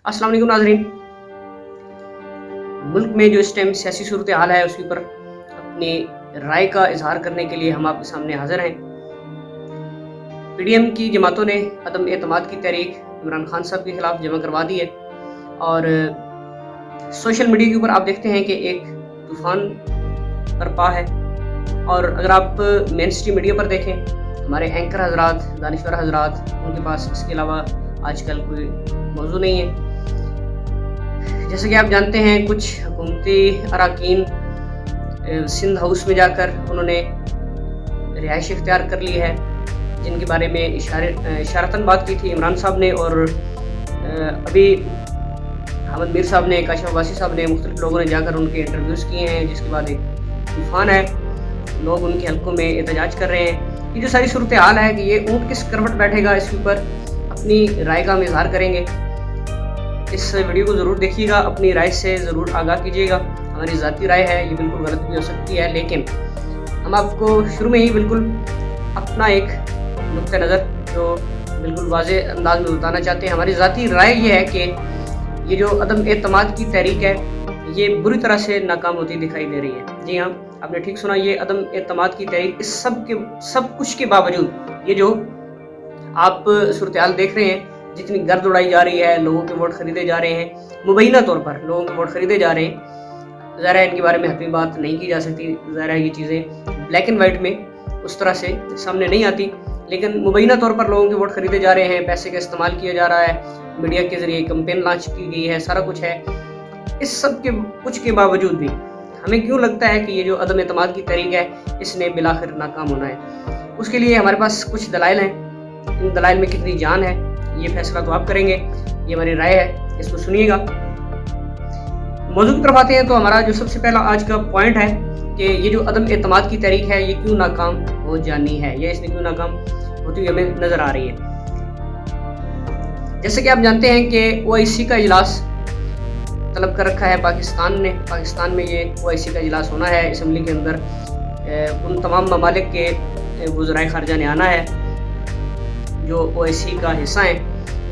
अस्सलाम वालेकुम नाज़रीन। मुल्क में जो इस टाइम सियासी सूरत हाल है उसके ऊपर अपनी राय का इजहार करने के लिए हम आपके सामने हाजिर हैं। पीडीएम की जमातों ने अदम एतमाद की तहरीक इमरान खान साहब के खिलाफ जमा करवा दी है और सोशल मीडिया के ऊपर आप देखते हैं कि एक तूफान बरपा है। और अगर आप मेन स्ट्रीम मीडिया पर देखें, हमारे एंकर हजरात, दानिश्वर हजरात, उनके पास इसके अलावा आजकल कोई मौजू नहीं है। जैसे कि आप जानते हैं, कुछ हुकूमती अरकान सिंध हाउस में जाकर उन्होंने रिहाइश इख्तियार कर ली है, जिनके बारे में इशारतन बात की थी इमरान साहब ने। और अभी अहमद मीर साहब ने, काशिफ अब्बासी साहब ने, मुख्तलिफ लोगों ने जाकर उनके इंटरव्यूज़ किए हैं, जिसके बाद एक तूफान है, लोग उनके हलकों में एहतजाज कर रहे हैं। ये जो सारी सूरत हाल है कि ये ऊँट किस करवट बैठेगा, इसके ऊपर अपनी राय का हम इजहार करेंगे। इस वीडियो को ज़रूर देखिएगा, अपनी राय से ज़रूर आगाह कीजिएगा। हमारी ज़ाती राय है, ये बिल्कुल गलत भी हो सकती है, लेकिन हम आपको शुरू में ही बिल्कुल अपना एक नुक्ता नज़र जो बिल्कुल वाज़े अंदाज में बताना चाहते हैं। हमारी ज़ाती राय ये है कि ये जो अदम एतमाद की तहरीक है, ये बुरी तरह से नाकाम होती दिखाई दे रही है। जी हाँ, आपने ठीक सुना, ये अदम एतमाद की तहरीक इस सब कुछ के बावजूद, ये जो आप सूरत हाल देख रहे हैं, जितनी गर्द उड़ाई जा रही है, लोगों के वोट खरीदे जा रहे हैं, मुबैना तौर पर लोगों के वोट खरीदे जा रहे हैं। ज़ाहिर है इनके बारे में हतमी बात नहीं की जा सकती, ज़ाहिर है ये चीज़ें ब्लैक एंड वाइट में उस तरह से सामने नहीं आती, लेकिन मुबैना तौर पर लोगों के वोट खरीदे जा रहे हैं, पैसे का इस्तेमाल किया जा रहा है, मीडिया के ज़रिए कैंपेन लॉन्च की गई है, सारा कुछ है। इस सब के कुछ के बावजूद भी हमें क्यों लगता है कि ये जो अदम एतमाद की तहरीक है, इसने बिलाखिर नाकाम होना है? उसके लिए हमारे पास कुछ दलाइल हैं। इन दलाइल में कितनी जान है, ये फैसला तो आप करेंगे, ये हमारी राय है, इसको सुनिएगा। मौजूद की तरफ आते हैं तो हमारा जो सबसे पहला आज का पॉइंट है कि ये जो अदम एतमाद की तहरीक है, ये क्यों नाकाम हो जानी है, या इसने क्यों नाकाम होती हुई हमें नज़र आ रही है। जैसे कि आप जानते हैं कि ओआईसी का इजलास तलब कर रखा है पाकिस्तान ने। पाकिस्तान में ये ओआईसी का इजलास होना है, असम्बली के अंदर उन तमाम ममालिक के वज़राए ख़ारजा ने आना है जो ओआईसी का हिस्सा है।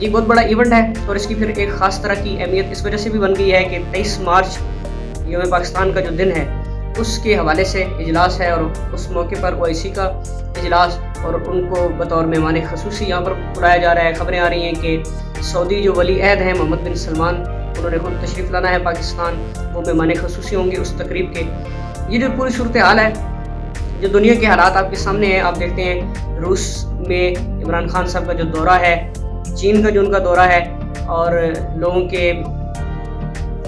ये बहुत बड़ा इवेंट है और इसकी फिर एक ख़ास तरह की अहमियत इस वजह से भी बन गई है कि 23 मार्च यौम पाकिस्तान का जो दिन है, उसके हवाले से इजलास है, और उस मौके पर ओआईसी का इजलास और उनको बतौर मेहमान खसूसी यहाँ पर बुलाया जा रहा है। खबरें आ रही हैं कि सऊदी जो वली अहद हैं मोहम्मद बिन सलमान, उन्होंने खुद तशरीफ़ लाना है पाकिस्तान, वो मेहमान खसूसी होंगे उस तकरीब के। ये जो पूरी सूरत हाल है, जो दुनिया के हालात आपके सामने हैं, आप देखते हैं रूस में इमरान खान साहब का जो दौरा है, चीन का जो उनका दौरा है, और लोगों के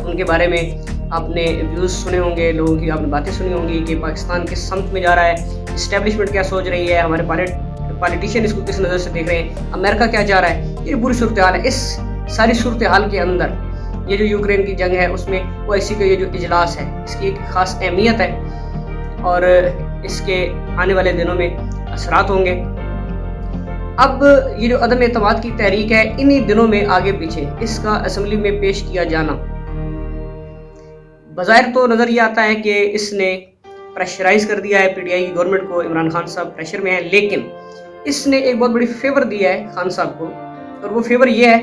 उनके बारे में आपने व्यूज़ सुने होंगे, लोगों की आपने बातें सुनी होंगी कि पाकिस्तान किस समत में जा रहा है, इस्टेब्लिशमेंट क्या सोच रही है, हमारे पॉलिटिशियन इसको किस नज़र से देख रहे हैं, अमेरिका क्या चाह रहा है। ये पूरी सूरत हाल है। इस सारी सूरत हाल के अंदर ये जो यूक्रेन की जंग है, उसमें ओआईसी का ये जो इजलास है, इसकी एक ख़ास अहमियत है और इसके आने वाले दिनों में असरात होंगे। अब ये जो अदम एतमाद की तहरीक है, इन्हीं दिनों में आगे पीछे इसका असम्बली में पेश किया जाना, बज़ाहिर तो नज़र ये आता है कि इसने प्रेशराइज कर दिया है पीटीआई की गवर्नमेंट को। इमरान खान साहब प्रेशर में है, लेकिन इसने एक बहुत बड़ी फेवर दिया है खान साहब को, और वो फेवर ये है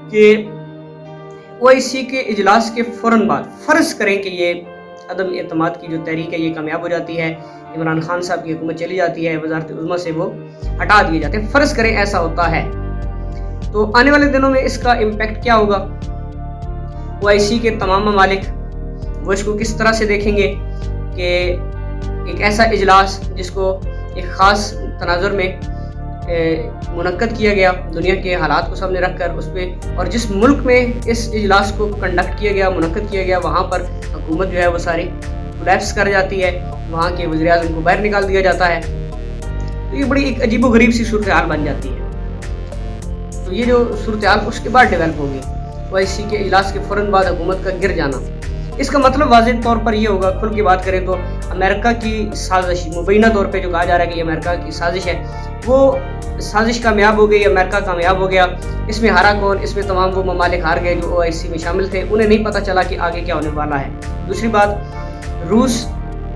कि ओआईसी के इजलास के फ़ौरन बाद फ़र्ज़ करें कि ये अदम एतमाद की जो तहरीक है ये कामयाब हो जाती है, इमरान खान साहब की हुकूमत चली जाती है, वज़ारत उज़्मा से वो हटा दिए जाते हैं, फ़र्ज़ करें ऐसा होता है, तो आने वाले दिनों में इसका इम्पैक्ट क्या होगा? ओआईसी के तमाम ममालिक वो इसको किस तरह से देखेंगे कि एक ऐसा इजलास जिसको एक ख़ास तनाज़ुर में मुनक्कद किया गया, दुनिया के हालात को सामने रख कर उस पर, और जिस मुल्क में इस इजलास को कंडक्ट किया गया, मुनक्कद किया गया, वहाँ पर हुकूमत जो है वो सारी कोलैप्स कर जाती है, वहाँ के वज़ीर आज़म को बाहर निकाल दिया जाता है। तो ये बड़ी एक अजीबो गरीब सी सूरत हाल बन जाती है। तो ये जो सूरत हाल उसके बाद डेवलप होगी, ओआईसी के इजलास के फ़ौरन बाद हुकूमत का गिर जाना। इसका मतलब वाज़ेह तौर पर ये होगा, खुल के बात करें तो अमेरिका की साजिश, मुबैना तौर पे जो कहा जा रहा है कि ये अमेरिका की साजिश है, वो साजिश कामयाब हो गई, अमेरिका कामयाब हो गया। इसमें हारा कौन? इसमें तमाम वो ममालिक हार गए जो ओआईसी में शामिल थे, उन्हें नहीं पता चला कि आगे क्या होने वाला है। दूसरी बात, रूस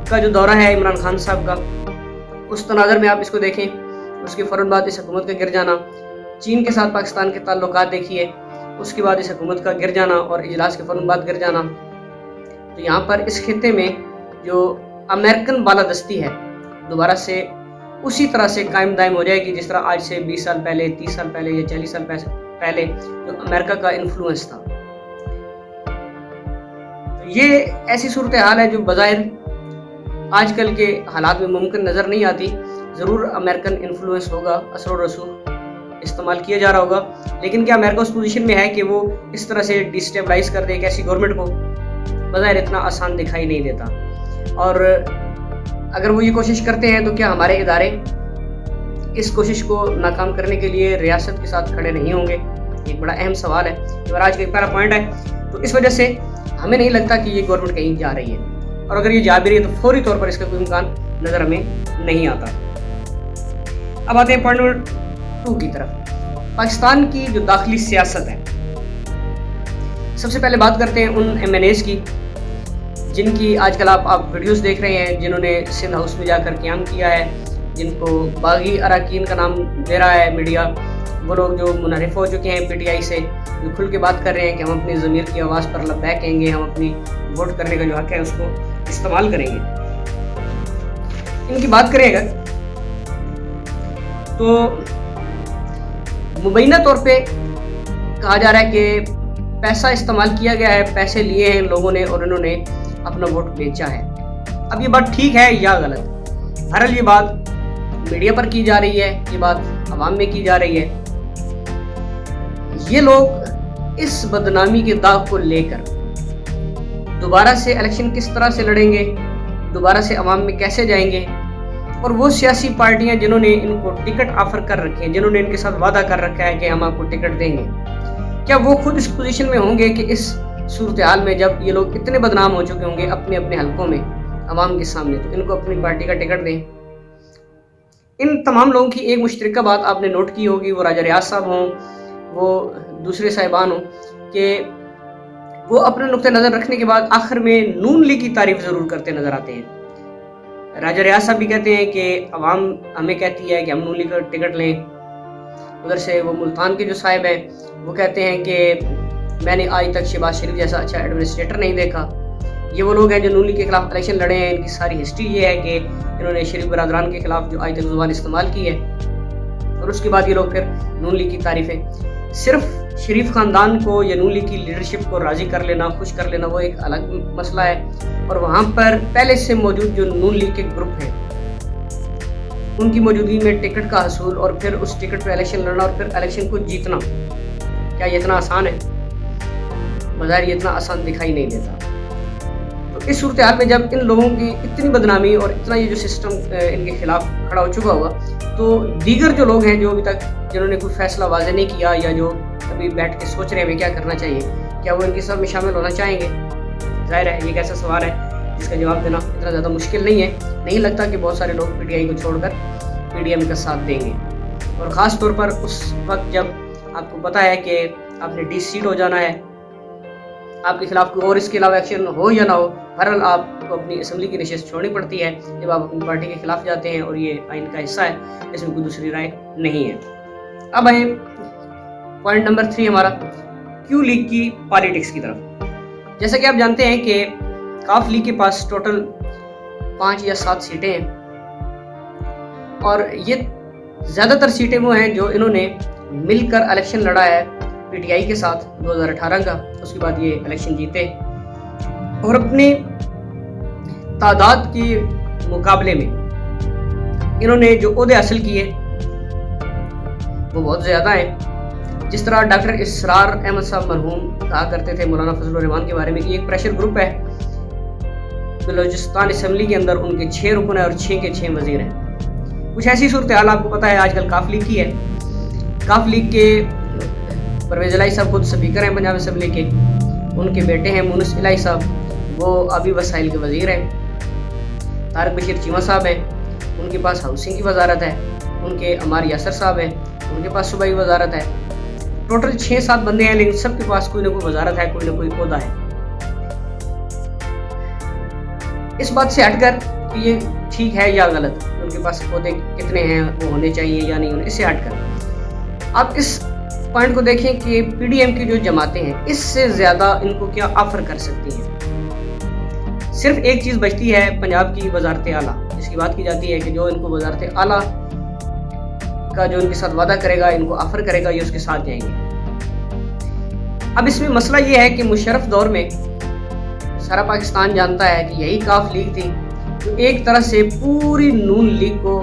का जो दौरा है इमरान खान साहब का, उस तनाज़र में आप इसको देखें, उसके फ़ौरन बाद इस हुकूमत का गिर जाना। चीन के साथ पाकिस्तान के ताल्लुकात देखिए, اس کے بعد اس حکومت کا گر جانا اور اجلاس کے فوراً بعد گر جانا، تو یہاں پر اس خطے میں جو امریکن بالادستی ہے دوبارہ سے اسی طرح سے قائم دائم ہو جائے گی جس طرح آج سے 20 سال پہلے، 30 سال پہلے یا 40 سال پہلے جو امریکہ کا انفلوئنس تھا۔ یہ ایسی صورتحال ہے جو بظاہر آج کل کے حالات میں ممکن نظر نہیں آتی، ضرور امریکن انفلوئنس ہوگا، اثر و رسوخ استعمال کیا جا رہا ہوگا، لیکن کیا امریکہ اس پوزیشن میں ہے کہ وہ اس طرح سے ڈیسٹیبلائز کر دے ایک ایسی گورنمنٹ کو؟ بظاہر اتنا آسان دکھائی نہیں دیتا، اور اگر وہ یہ کوشش کرتے ہیں تو کیا ہمارے ادارے اس کوشش کو ناکام کرنے کے لیے ریاست کے ساتھ کھڑے نہیں ہوں گے؟ ایک بڑا اہم سوال ہے، یہ آج کا ایک پہلا پوائنٹ ہے۔ تو اس وجہ سے ہمیں نہیں لگتا کہ یہ گورنمنٹ کہیں جا رہی ہے، اور اگر یہ جا بھی رہی ہے تو فوری طور پر اس کا کوئی امکان نظر ہمیں نہیں آتا۔ اب آتے ہیں پوائنٹ نمبر 2 کی طرف، پاکستان کی جو داخلی سیاست ہے۔ سب سے پہلے بات کرتے ہیں ان MNAs کی جن کی آج کل آپ ویڈیوز دیکھ رہے ہیں، جنہوں نے سندھ ہاؤس میں جا کر قیام کیا ہے، جن کو باغی اراکین کا نام دے رہا ہے میڈیا، وہ لوگ جو منحرف ہو چکے ہیں PTI سے، جو کھل کے بات کر رہے ہیں کہ ہم اپنی ضمیر کی آواز پر لبیک کہیں گے، ہم اپنی ووٹ کرنے کا جو حق ہے اس کو استعمال کریں گے۔ ان کی بات کریں اگر تو مبینہ طور پہ کہا جا رہا ہے کہ پیسہ استعمال کیا گیا ہے، پیسے لیے ہیں لوگوں نے اور انہوں نے اپنا ووٹ بیچا ہے۔ اب یہ بات ٹھیک ہے یا غلط؟ بہرحال یہ بات میڈیا پر کی جا رہی ہے، یہ بات عوام میں کی جا رہی ہے۔ یہ لوگ اس بدنامی کے داغ کو لے کر دوبارہ سے الیکشن کس طرح سے لڑیں گے، دوبارہ سے عوام میں کیسے جائیں گے، اور وہ سیاسی پارٹیاں جنہوں نے ان کو ٹکٹ آفر کر رکھے ہیں، جنہوں نے ان کے ساتھ وعدہ کر رکھا ہے کہ ہم آپ کو ٹکٹ دیں گے، کیا وہ خود اس پوزیشن میں ہوں گے کہ اس صورتحال میں جب یہ لوگ اتنے بدنام ہو چکے ہوں گے اپنے اپنے حلقوں میں عوام کے سامنے، تو ان کو اپنی پارٹی کا ٹکٹ دیں؟ ان تمام لوگوں کی ایک مشترکہ بات آپ نے نوٹ کی ہوگی، وہ راجہ ریاض صاحب ہوں، وہ دوسرے صاحبان ہوں، کہ وہ اپنے نقطہ نظر رکھنے کے بعد آخر میں نون لیگ کی تعریف ضرور کرتے نظر آتے ہیں۔ راجہ ریاض صاحب بھی کہتے ہیں کہ عوام ہمیں کہتی ہے کہ ہم نون لیگ کا ٹکٹ لیں، ادھر سے وہ ملتان کے جو صاحب ہیں وہ کہتے ہیں کہ میں نے آج تک شہباز شریف جیسا اچھا ایڈمنسٹریٹر نہیں دیکھا۔ یہ وہ لوگ ہیں جو نون لیگ کے خلاف الیکشن لڑے ہیں، ان کی ساری ہسٹری یہ ہے کہ انہوں نے شریف برادران کے خلاف جو آج تک زبان استعمال کی ہے، اور اس کے بعد یہ لوگ پھر نون لیگ کی تعریفیں۔ صرف شریف خاندان کو یا نون لیگ کی لیڈرشپ کو راضی کر لینا، خوش کر لینا وہ ایک الگ مسئلہ ہے، اور وہاں پر پہلے سے موجود جو نون لیگ کے گروپ ہیں ان کی موجودگی میں ٹکٹ کا حصول اور پھر اس ٹکٹ پہ الیکشن لڑنا اور پھر الیکشن کو جیتنا، کیا یہ اتنا آسان ہے؟ بظاہر یہ اتنا آسان دکھائی نہیں دیتا۔ تو اس صورتحال میں جب ان لوگوں کی اتنی بدنامی اور اتنا یہ جو سسٹم ان کے خلاف کھڑا ہو چکا ہوگا، تو دیگر جو لوگ ہیں جو ابھی تک جنہوں نے کوئی فیصلہ واضح نہیں کیا یا جو ابھی بیٹھ کے سوچ رہے ہیں ہمیں کیا کرنا چاہیے، کیا وہ ان کے سب میں شامل ہونا چاہیں گے؟ ظاہر ہے یہ ایک ایسا سوال ہے جس کا جواب دینا اتنا زیادہ مشکل نہیں ہے۔ نہیں لگتا کہ بہت سارے لوگ PTI کو چھوڑ کر PDM کا ساتھ دیں گے، اور خاص طور پر اس وقت جب آپ کو پتا ہے کہ آپ نے 20 سیٹ ہو جانا ہے، آپ کے خلاف کوئی اور اس کے علاوہ ایکشن ہو یا نہ ہو، بہرحال آپ کو اپنی اسمبلی کی نشست چھوڑنی پڑتی ہے جب آپ اپنی پارٹی کے خلاف جاتے ہیں، اور یہ آئین کا حصہ ہے، اس میں کوئی دوسری رائے نہیں ہے۔ اب آئیں پوائنٹ نمبر 3 ہمارا کیو لیگ کی پالیٹکس کی طرف۔ جیسا کہ آپ جانتے ہیں کہ کاف لیگ کے پاس ٹوٹل 5 یا 7 سیٹیں ہیں، اور یہ زیادہ تر سیٹیں وہ ہیں جو انہوں نے مل کر الیکشن لڑا ہے PTI کے ساتھ 2018 کا، اس کے بعد یہ الیکشن جیتے، اور اپنی تعداد کے مقابلے میں انہوں نے جو عہدے حاصل کیے وہ بہت زیادہ ہیں۔ جس طرح ڈاکٹر اسرار احمد صاحب مرحوم کہا کرتے تھے مولانا فضل الرحمان کے بارے میں کہ ایک پریشر گروپ ہے بلوچستان اسمبلی کے اندر، ان کے 6 رکن ہیں اور 6 کے 6 وزیر ہیں۔ کچھ ایسی صورتحال آپ کو پتا ہے آج کل کاف لیگ کی ہے۔ کاف لیگ کے پرویز الہی صاحب خود سپیکر ہیں پنجاب اسمبلی کے، ان کے بیٹے ہیں مونس الہی صاحب، وہ آبی وسائل کے وزیر ہیں۔ طارق بشیر چیمہ صاحب ہیں، ان کے پاس ہاؤسنگ کی وزارت ہے۔ ان کے عمار یاسر صاحب ہیں، ان کے پاس صوبائی وزارت ہے۔ ٹوٹل 6-7 بندے ہیں، لیکن سب کے پاس کوئی نہ کوئی وزارت ہے، کوئی نہ کوئی عہدہ ہے۔ اس بات سے ہٹ کر کہ یہ ٹھیک ہے یا غلط، ان کے پاس عہدے کتنے ہیں، وہ ہونے چاہیے یا نہیں ہونے، اس سے ہٹ کر آپ اس पॉइंट को देखें कि PDM की जो जमातें हैं इससे ज़्यादा इनको क्या ऑफर कर सकती हैं। सिर्फ एक चीज़ बचती है पंजाब की वजारत आला, जिसकी बात की जाती है कि जो इनको वजारत आला का जो इनके साथ वादा करेगा, इनको ऑफर करेगा, ये उसके साथ जाएंगे। अब इसमें मसला ये है कि मुशर्रफ दौर में सारा पाकिस्तान जानता है कि यही काफ लीग थी जो एक तरह से पूरी नून लीग को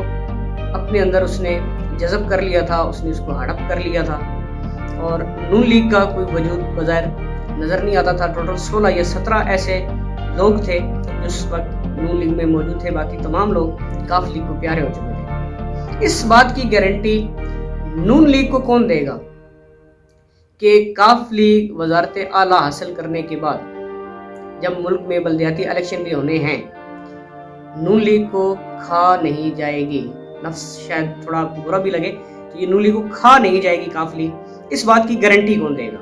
अपने अंदर उसने जज़ब कर लिया था, उसने उसको हड़प कर लिया था और नून लीग का कोई वजूद बज़ाहिर नज़र नहीं आता था। टोटल 16 या 17 ऐसे लोग थे जो उस वक्त नून लीग में मौजूद थे, बाकी तमाम लोग काफ लीग को प्यारे हो चुके थे। इस बात की गारंटी नून लीग को कौन देगा कि काफ लीग वजारत आला हासिल करने के बाद जब मुल्क में बल्दियाती इलेक्शन भी होने हैं, नून लीग को खा नहीं जाएगी। लफ्ज़ शायद थोड़ा बुरा भी लगे तो ये नून लीग को खा नहीं जाएगी काफ लीग, इस बात की गारंटी कौन देगा।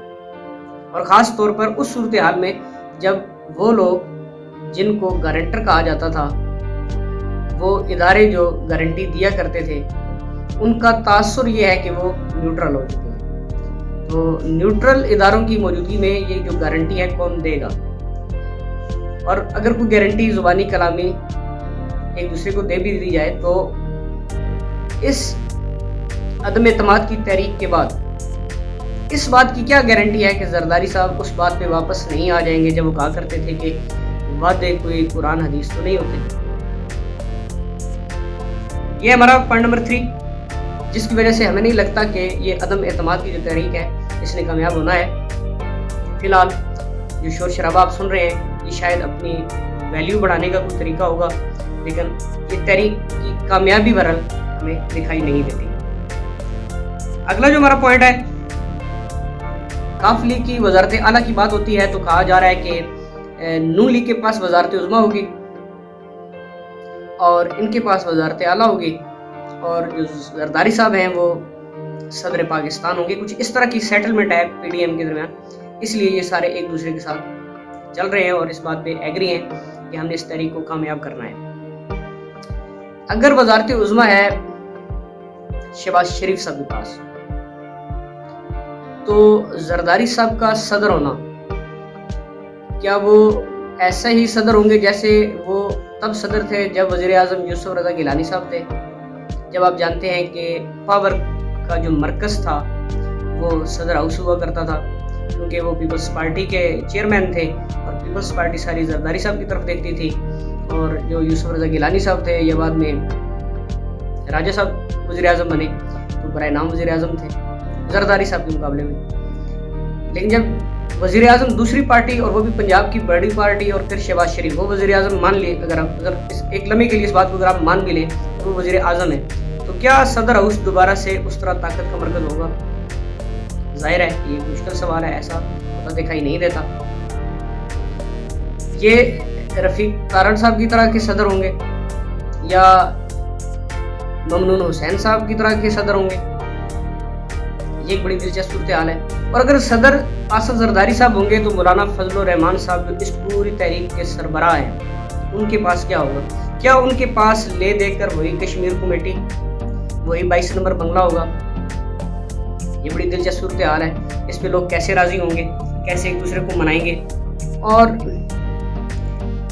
और ख़ास तौर पर उस सूरत हाल में जब वो लोग जिनको गारंटर कहा जाता था, वो इदारे जो गारंटी दिया करते थे, उनका तासुर ये है कि वो न्यूट्रल हो चुके हैं। तो न्यूट्रल इदारों की मौजूदगी में ये जो गारंटी है कौन देगा। और अगर कोई गारंटी ज़ुबानी कलामी एक दूसरे को दे भी दी जाए तो इस अदम एतमाद की तहरीक के बाद इस बात की क्या गारंटी है कि जरदारी साहब उस बात पे वापस नहीं आ जाएंगे जब वो कहा करते थे कि वादे कोई कुरान हदीस तो नहीं होते। ये हमारा पॉइंट नंबर 3, जिसकी वजह से हमें नहीं लगता कि ये अदम एतमाद की जो तहरीक है इसने कामयाब होना है। फिलहाल जो शोर शराबा आप सुन रहे हैं ये शायद अपनी वैल्यू बढ़ाने का कोई तरीका होगा, लेकिन ये तहरीक की कामयाबी बहरहाल हमें दिखाई नहीं देती। अगला जो हमारा पॉइंट है, काफ लीग की वजारत आला की बात होती है तो कहा जा रहा है कि नून लीग के पास वजारत उज़्मा होगी और इनके पास वजारत आला होगी और जो जरदारी साहब हैं वो सदर पाकिस्तान होंगे। कुछ इस तरह की सेटलमेंट है PDM के दरमियान, इसलिए ये सारे एक दूसरे के साथ चल रहे हैं और इस बात पे एग्री हैं कि हमने इस तहरीक को कामयाब करना है। अगर वजारत उज़्मा है शहबाज शरीफ साहब के पास, तो जरदारी साहब का सदर होना, क्या वो ऐसा ही सदर होंगे जैसे वो तब सदर थे जब वज़ीर आज़म यूसुफ रज़ा गिलानी साहब थे, जब आप जानते हैं कि पावर का जो मरकज़ था वो सदर हाउस हुआ करता था, क्योंकि वो पीपल्स पार्टी के चेयरमैन थे और पीपल्स पार्टी सारी जरदारी साहब की तरफ देखती थी। और जो यूसुफ रज़ा गिलानी साहब थे, ये बाद में राजा साहब वज़ीर आज़म बने तो बराए नाम वज़ीर आज़म थे जरदारी साहब के मुकाबले में। लेकिन जब वज़ीर आज़म दूसरी पार्टी और वो भी पंजाब की बड़ी पार्टी और फिर शहबाज शरीफ वो वज़ीर आज़म मान लिए, अगर एक लम्हे के लिए इस बात को अगर आप मान भी लें तो वो वज़ीर आज़म है, तो क्या सदर हाउस दोबारा से उस तरह ताकत का मरकज़ होगा? जाहिर है ये मुश्किल सवाल है, ऐसा होता दिखाई नहीं देता। ये रफ़ीक तारण साहब की तरह के सदर होंगे या ममनून हुसैन साहब की तरह के सदर होंगे, ये एक बड़ी दिलचस्प सूरत हाल है। और अगर सदर आसफ जरदारी साहब होंगे तो मौलाना फजल रहमान साहब जो इस पूरी तहरीक के सरबराह हैं, उनके पास क्या होगा? क्या उनके पास ले देकर वही कश्मीर कमेटी, वही 22 नंबर बंगला होगा? ये बड़ी दिलचस्प सूरत हाल है। इस पे लोग कैसे राजी होंगे, कैसे एक दूसरे को मनाएंगे? और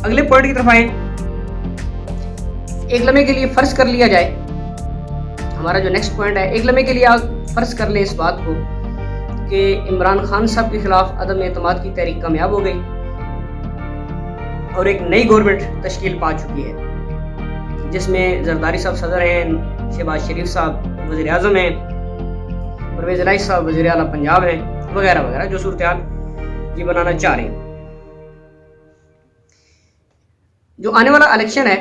अगले पॉइंट की तरफ आए, एक लम्हे के लिए फर्ज कर लिया जाए, हमारा जो नेक्स्ट पॉइंट है, एक लम्हे के लिए आप फर्ज कर ले इस बात को कि इमरान खान साहब के खिलाफ अदम एतमाद की तहरीक कामयाब हो गई और एक नई गवर्नमेंट तश्कील पा चुकी है, जिसमें जरदारी साहब सदर हैं, शहबाज शरीफ साहब वज़ीर आज़म हैं, परवेज़ इलाही साहब वज़ीर आला पंजाब हैं, वगैरह वगैरह जो सूरत हाल ये बनाना चाह रहे हैं। जो आने वाला इलेक्शन है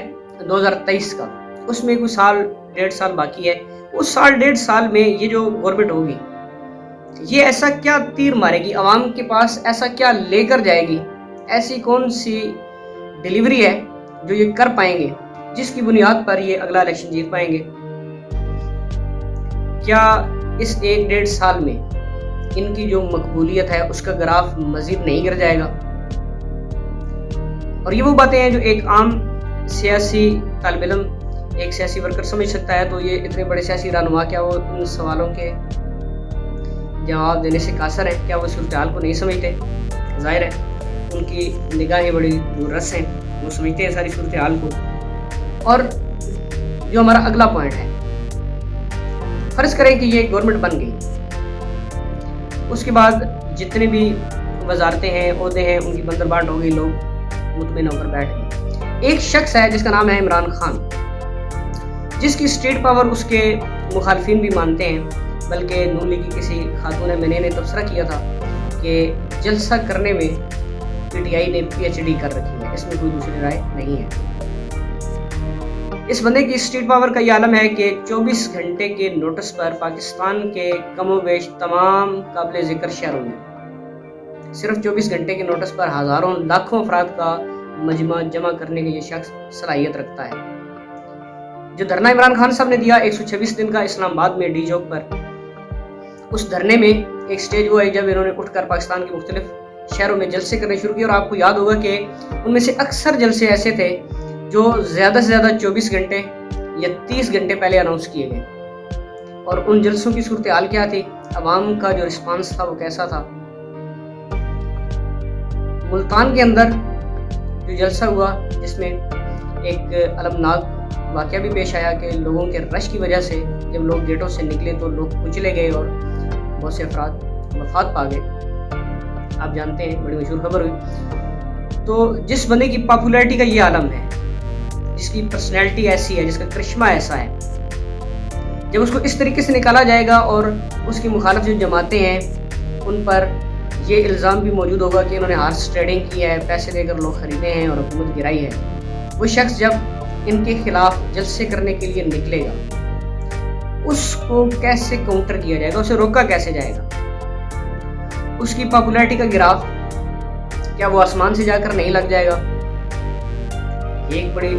2023 का, उसमें कुछ साल 1.5 साल बाकी है। उस साल 1.5 साल में ये जो गवर्नमेंट होगी ये ऐसा क्या तीर मारेगी, आवाम के पास ऐसा क्या लेकर जाएगी, ऐसी कौन सी डिलीवरी है जो ये कर पाएंगे जिसकी बुनियाद पर ये अगला इलेक्शन जीत पाएंगे? क्या इस 1.5 साल में इनकी जो मकबूलियत है उसका ग्राफ मजीद नहीं गिर जाएगा? और ये वो बातें हैं जो एक आम सियासी तालिब इल्म, एक सियासी वर्कर समझ सकता है। तो ये इतने बड़े सियासी रहनुमा क्या वो इन सवालों के जवाब देने से कासर हैं। क्या वो सूरत हाल को नहीं समझते? ज़ाहिर है उनकी निगाहें बड़ी दूररस हैं, वो समझते हैं सारी सूरत हाल को। और जो हमारा अगला पॉइंट है, फ़र्ज़ करें कि ये गवर्नमेंट बन गई, उसके बाद जितने भी वजारतें हैं, ओहदे हैं, उनकी बंदरबाट हो गई, लोग मुतमिन होकर बैठ गए। एक शख्स है जिसका नाम है इमरान खान, जिसकी स्टेट पावर उसके मुखालफिन भी मानते हैं, बल्कि नून लीग की किसी खातून मैंने ने तबसरा किया था कि जलसा करने में PTI ने PhD कर रखी है, इसमें कोई दूसरी राय नहीं है। इस बंदे की स्टेट पावर का ये आलम है कि 24 घंटे के नोटिस पर पाकिस्तान के कमोबेश तमाम काबिल ज़िक्र शहरों में सिर्फ 24 घंटे के नोटिस पर हज़ारों लाखों अफराद का मजमा जमा करने की ये शख्स सलाहियत रखता है। जो धरना इमरान खान साहब ने दिया 126 दिन का इस्लामाबाद में डी चौक पर, उस धरने में एक स्टेज वो है जब इन्होंने उठकर पाकिस्तान के मुख्तलिफ शहरों में जलसे करने शुरू किए। और आपको याद होगा कि उनमें से अक्सर जलसे ऐसे थे जो ज़्यादा से ज़्यादा 24 घंटे या 30 घंटे पहले अनाउंस किए गए। और उन जलसों की सूरत हाल क्या थी, अवाम का जो रिस्पांस था वो कैसा था। मुल्तान के अंदर जो जलसा हुआ, जिसमें एक अलमनाक वाक़या भी पेश आया कि लोगों के रश की वजह से जब लोग गेटों से निकले तो लोग कुचले गए और बहुत से अफराद वफात पा गए। आप जानते हैं, बड़ी मशहूर खबर हुई। तो जिस बंदे की पॉपुलैरिटी का ये आलम है, जिसकी पर्सनैलिटी ऐसी है, जिसका करिश्मा ऐसा है, जब उसको इस तरीके से निकाला जाएगा और उसकी मुखालिफ जो जमातें हैं उन पर ये इल्ज़ाम भी मौजूद होगा कि इन्होंने हार्स ट्रेडिंग की है, पैसे देकर लोग ख़रीदे हैं और हुकूमत गिराई है, वो शख्स जब इनके खिलाफ जलसे करने के लिए निकलेगा, उसको कैसे काउंटर किया जाएगा, उसे रोका कैसे जाएगा? उसकी पॉपुलैरिटी का गिराफ क्या वो आसमान से जाकर नहीं लग जाएगा? ये एक बड़ी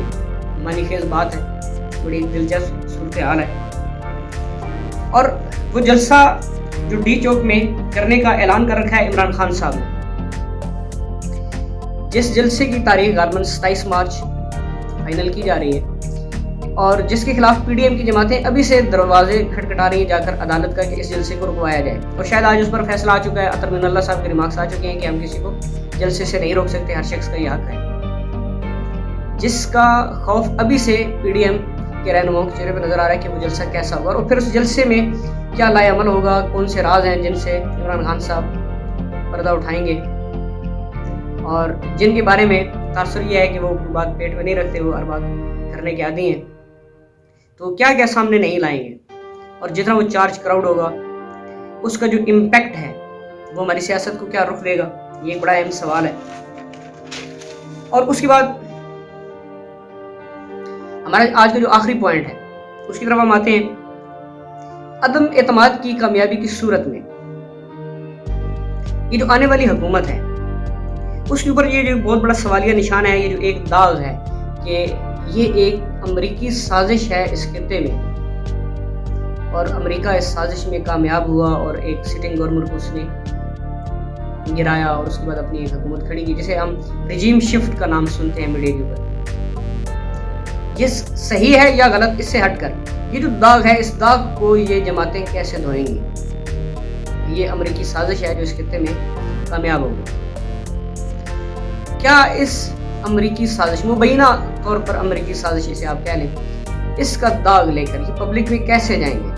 मानीखेज बात है, बड़ी दिलचस्प सूरत हाल है। और वो जलसा जो डी चौक में करने का ऐलान कर रखा है इमरान खान साहब ने, जिस जलसे की तारीख गालबन 27 मार्च फाइनल की जा रही है और जिसके खिलाफ PDM की जमातें अभी से दरवाजे खटखटा रही हैं जाकर अदालत का कि इस जलसे को रुकवाया जाए। और शायद आज उस पर फैसला आ चुका है। अतर मिनल्ला साहब के रिमार्क्स आ चुके हैं कि हम किसी को जलसे से नहीं रोक सकते, हर शख्स का ये हक है। जिसका खौफ अभी से PDM के रहनुमाओं के चेहरे पर नजर आ रहा है कि वो जलसा कैसा होगा और फिर उस जलसे में क्या लाएअमल होगा, कौन से राज हैं जिनसे इमरान खान साहब पर्दा उठाएंगे और जिनके बारे में तासुर ये है कि वो बात पेट में नहीं रखते, वो हर बात करने के आदी हैं। तो क्या क्या सामने नहीं लाएंगे और जितना वो चार्ज क्राउड होगा उसका जो इम्पैक्ट है वो हमारी सियासत को क्या रुख देगा, ये एक बड़ा अहम सवाल है। और उसके बाद हमारा आज का जो आखिरी पॉइंट है उसकी तरफ हम आते हैं। अदम एतमाद की कामयाबी की सूरत में ये जो आने वाली हुकूमत है उसके ऊपर ये जो बहुत बड़ा सवालिया निशान है, ये जो एक दाग है कि ये एक अमरीकी साजिश है इस खित्ते में और अमेरिका इस साजिश में कामयाब हुआ और एक सिटिंग गवर्नमेंट को उसने गिराया और उसके बाद अपनी एक हुकूमत खड़ी की, जिसे हम रिजीम शिफ्ट का नाम सुनते हैं मीडिया के ऊपर। ये सही है या गलत, इससे हटकर ये जो दाग है, इस दाग को ये जमातें कैसे धोएंगी? ये अमेरिकी साजिश है जो इस खित्ते में कामयाब होगी। क्या इस अमेरिकी साजिश, मुबैना तौर पर अमेरिकी साजिश इसे आप कह लें, इसका दाग लेकर ये पब्लिक में कैसे जाएंगे,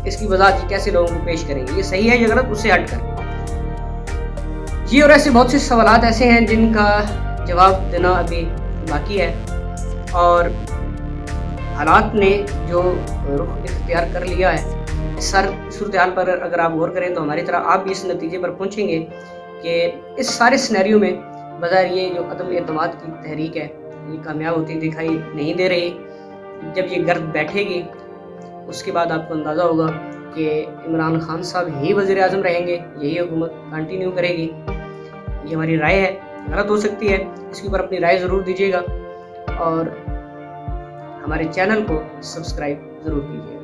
इसकी वजाहत कैसे लोगों को पेश करेंगे? ये सही है या गलत, उससे हटकर ये और ऐसे बहुत से सवालात ऐसे हैं जिनका जवाब देना अभी बाकी है। और हालात ने जो रुख इख्तियार कर लिया है, इस सारी सूरत हाल पर अगर आप गौर करें तो हमारी तरह आप भी इस नतीजे पर पहुंचेंगे कि इस सारे सिनेरियो में बज़ाहिर ये जो अदम एतमाद की तहरीक है ये कामयाब होती दिखाई नहीं दे रही। जब ये गर्द बैठेगी उसके बाद आपको अंदाज़ा होगा कि इमरान खान साहब ही वज़ीर आज़म रहेंगे, यही हुकूमत कंटिन्यू करेगी। ये हमारी राय है, गलत हो सकती है, इसके ऊपर अपनी राय ज़रूर दीजिएगा और हमारे चैनल को सब्सक्राइब ज़रूर कीजिएगा।